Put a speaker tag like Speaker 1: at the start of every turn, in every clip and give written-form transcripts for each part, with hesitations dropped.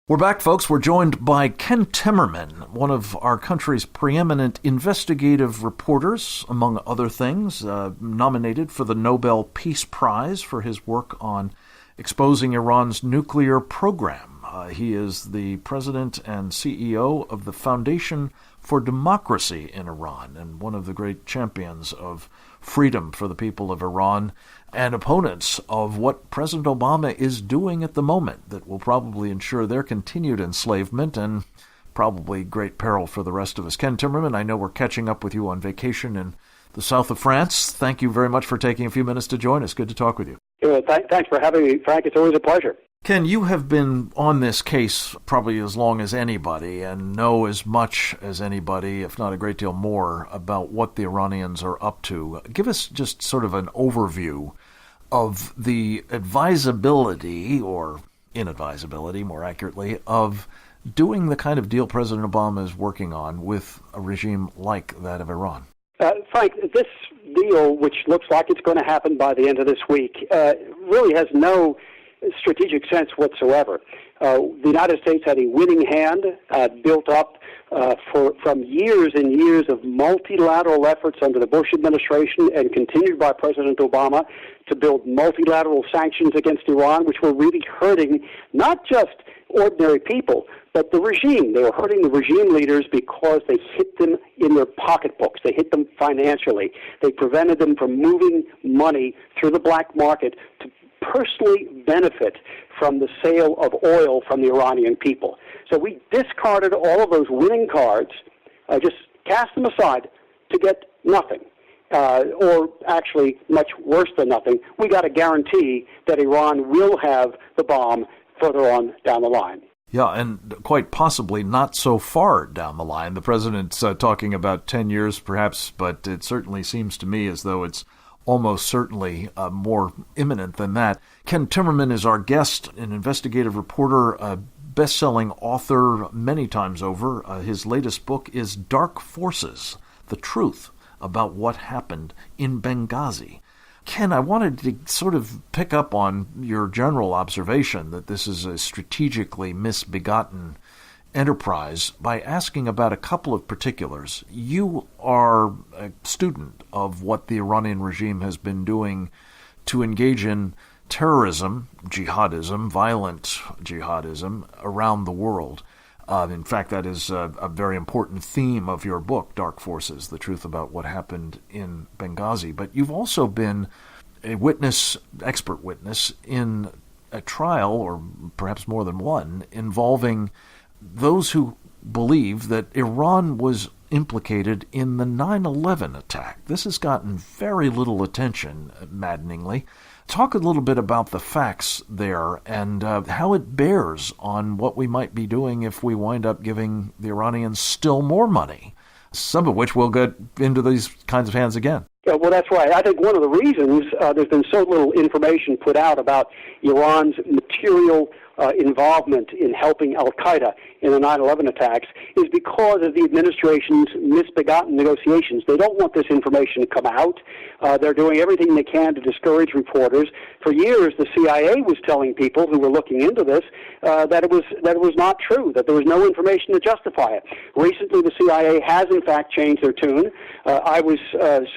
Speaker 1: We're back, folks. We're joined by Ken Timmerman, one of our country's preeminent investigative reporters, among other things, nominated for the Nobel Peace Prize for his work on exposing Iran's nuclear program. He is the president and CEO of the Foundation for Democracy in Iran and one of the great champions of freedom for the people of Iran and opponents of what President Obama is doing at the moment that will probably ensure their continued enslavement and probably great peril for the rest of us. Ken Timmerman, I know we're catching up with you on vacation in the south of France. Thank you very much for taking a few minutes to join us. Good to talk with you.
Speaker 2: Thanks for having me, Frank. It's always a pleasure.
Speaker 1: Ken, you have been on this case probably as long as anybody and know as much as anybody, if not a great deal more, about what the Iranians are up to. Give us just sort of an overview of the advisability, or inadvisability more accurately, of doing the kind of deal President Obama is working on with a regime like that of Iran.
Speaker 2: Frank, this deal, which looks like it's going to happen by the end of this week, really has no strategic sense whatsoever. The United States had a winning hand built up from years and years of multilateral efforts under the Bush administration and continued by President Obama to build multilateral sanctions against Iran, which were really hurting not just ordinary people, but the regime. They were hurting the regime leaders because they hit them in their pocketbooks. They hit them financially. They prevented them from moving money through the black market to personally benefit from the sale of oil from the Iranian people. So we discarded all of those winning cards, just cast them aside to get nothing, or actually much worse than nothing. We got a guarantee that Iran will have the bomb further on down the line.
Speaker 1: Yeah, and quite possibly not so far down the line. The president's talking about 10 years perhaps, but it certainly seems to me as though it's almost certainly more imminent than that. Ken Timmerman is our guest, an investigative reporter, a best-selling author many times over. His latest book is Dark Forces, The Truth About What Happened in Benghazi. Ken, I wanted to sort of pick up on your general observation that this is a strategically misbegotten enterprise by asking about a couple of particulars. You are a student of what the Iranian regime has been doing to engage in terrorism, jihadism, violent jihadism around the world. In fact, that is a very important theme of your book, Dark Forces, The Truth About What Happened in Benghazi. But you've also been a witness, expert witness, in a trial, or perhaps more than one, involving those who believe that Iran was implicated in the 9/11 attack. This has gotten very little attention, maddeningly. Talk a little bit about the facts there and how it bears on what we might be doing if we wind up giving the Iranians still more money, some of which will get into these kinds of hands again.
Speaker 2: Yeah, well, that's right. I think one of the reasons there's been so little information put out about Iran's material involvement in helping al-Qaeda in the 9/11 attacks is because of the administration's misbegotten negotiations. They don't want this information to come out. They're doing everything they can to discourage reporters. For years, the CIA was telling people who were looking into this that it was not true, that there was no information to justify it. Recently, the CIA has, in fact, changed their tune. I was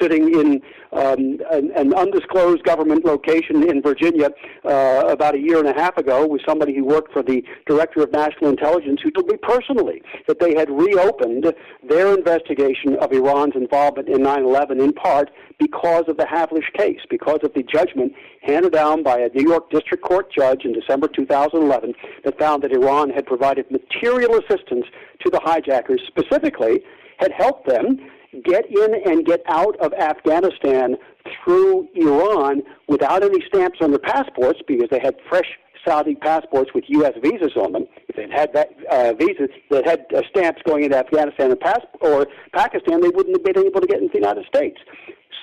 Speaker 2: sitting in an undisclosed government location in Virginia about a year and a half ago with somebody who worked for the Director of National Intelligence who told me personally that they had reopened their investigation of Iran's involvement in 9/11 in part because of the Havlish case, because of the judgment handed down by a New York District Court judge in December 2011 that found that Iran had provided material assistance to the hijackers, specifically had helped them get in and get out of Afghanistan through Iran without any stamps on their passports because they had fresh Saudi passports with U.S. visas on them. If they'd had that visas that had stamps going into Afghanistan or Pakistan, they wouldn't have been able to get into the United States.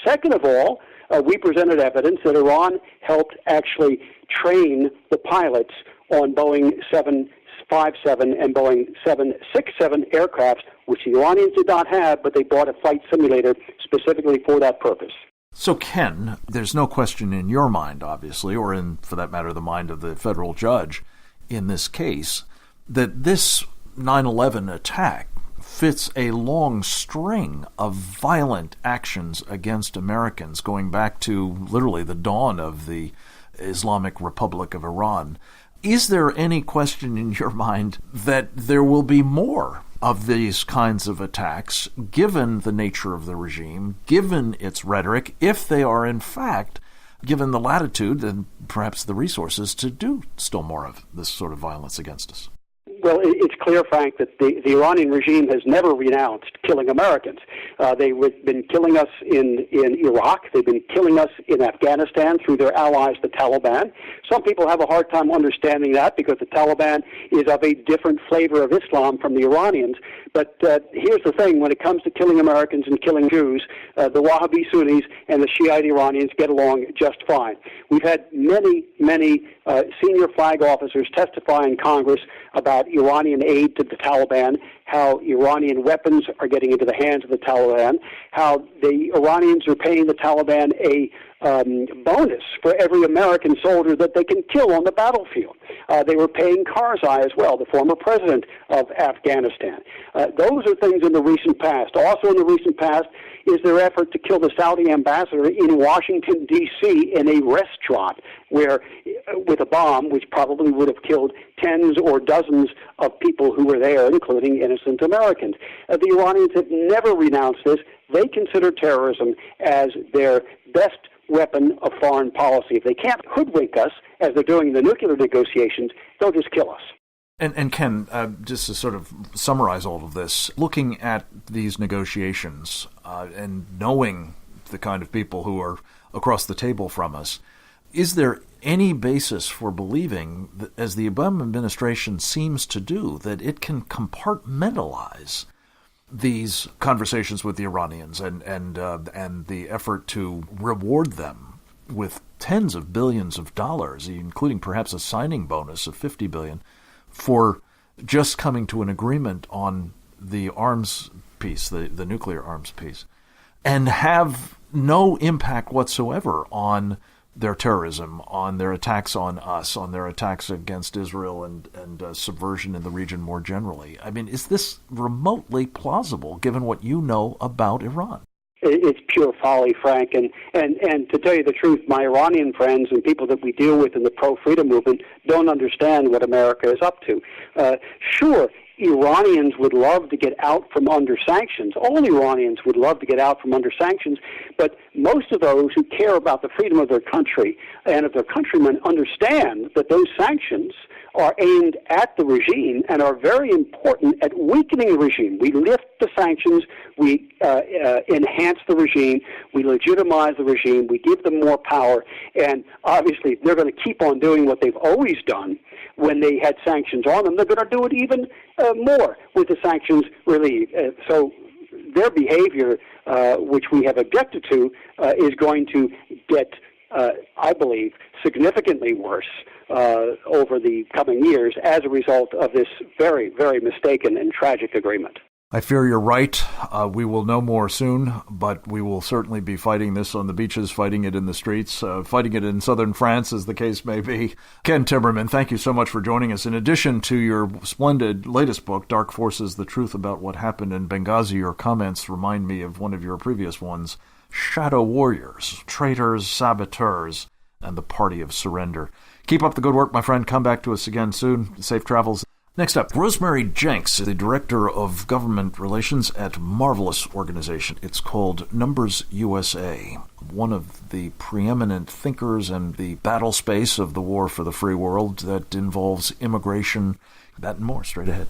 Speaker 2: Second of all, we presented evidence that Iran helped actually train the pilots on Boeing 757 and Boeing 767 aircrafts, which the Iranians did not have, but they bought a flight simulator specifically for that purpose.
Speaker 1: So, Ken, there's no question in your mind, obviously, or in, for that matter, the mind of the federal judge in this case, that this 9/11 attack fits a long string of violent actions against Americans going back to literally the dawn of the Islamic Republic of Iran. Is there any question in your mind that there will be more of these kinds of attacks, given the nature of the regime, given its rhetoric, if they are in fact given the latitude and perhaps the resources to do still more of this sort of violence against us?
Speaker 2: Well, it's clear, Frank, that the Iranian regime has never renounced killing Americans. They've been killing us in Iraq. They've been killing us in Afghanistan through their allies, the Taliban. Some people have a hard time understanding that because the Taliban is of a different flavor of Islam from the Iranians. But here's the thing. When it comes to killing Americans and killing Jews, the Wahhabi Sunnis and the Shiite Iranians get along just fine. We've had many senior flag officers testify in Congress about Iranian aid to the Taliban, how Iranian weapons are getting into the hands of the Taliban, how the Iranians are paying the Taliban a bonus for every American soldier that they can kill on the battlefield. They were paying Karzai as well, the former president of Afghanistan. Those are things in the recent past. Also in the recent past is their effort to kill the Saudi ambassador in Washington, D.C. in a restaurant where, with a bomb, which probably would have killed tens or dozens of people who were there, including innocent Americans. The Iranians have never renounced this. They consider terrorism as their best weapon of foreign policy. If they can't hoodwink us, as they're doing in the nuclear negotiations, they'll just kill us.
Speaker 1: And Ken, just to sort of summarize all of this, looking at these negotiations and knowing the kind of people who are across the table from us, is there any basis for believing, that, as the Obama administration seems to do, that it can compartmentalize these conversations with the Iranians and the effort to reward them with tens of billions of dollars, including perhaps a signing bonus of $50 billion, for just coming to an agreement on the arms piece, the nuclear arms piece, and have no impact whatsoever on their terrorism, on their attacks on us, on their attacks against Israel and subversion in the region more generally? I mean, is this remotely plausible given what you know about Iran?
Speaker 2: It's pure folly, Frank. And to tell you the truth, my Iranian friends and people that we deal with in the pro-freedom movement don't understand what America is up to. Sure, Iranians would love to get out from under sanctions. All Iranians would love to get out from under sanctions, but most of those who care about the freedom of their country and of their countrymen understand that those sanctions are aimed at the regime and are very important at weakening the regime. We lift the sanctions, we enhance the regime, we legitimize the regime, we give them more power, and obviously they're going to keep on doing what they've always done when they had sanctions on them. They're going to do it even more with the sanctions relieved. So their behavior, which we have objected to, is going to get, I believe, significantly worse over the coming years as a result of this very, very mistaken and tragic agreement.
Speaker 1: I fear you're right. We will know more soon, but we will certainly be fighting this on the beaches, fighting it in the streets, fighting it in southern France, as the case may be. Ken Timmerman, thank you so much for joining us. In addition to your splendid latest book, Dark Forces, The Truth About What Happened in Benghazi, your comments remind me of one of your previous ones, Shadow Warriors, Traitors, Saboteurs, and the Party of Surrender. Keep up the good work, my friend. Come back to us again soon. Safe travels. Next up, Rosemary Jenks, the Director of Government Relations at a marvelous organization. It's called Numbers USA, one of the preeminent thinkers in the battle space of the war for the free world that involves immigration, that and more straight ahead.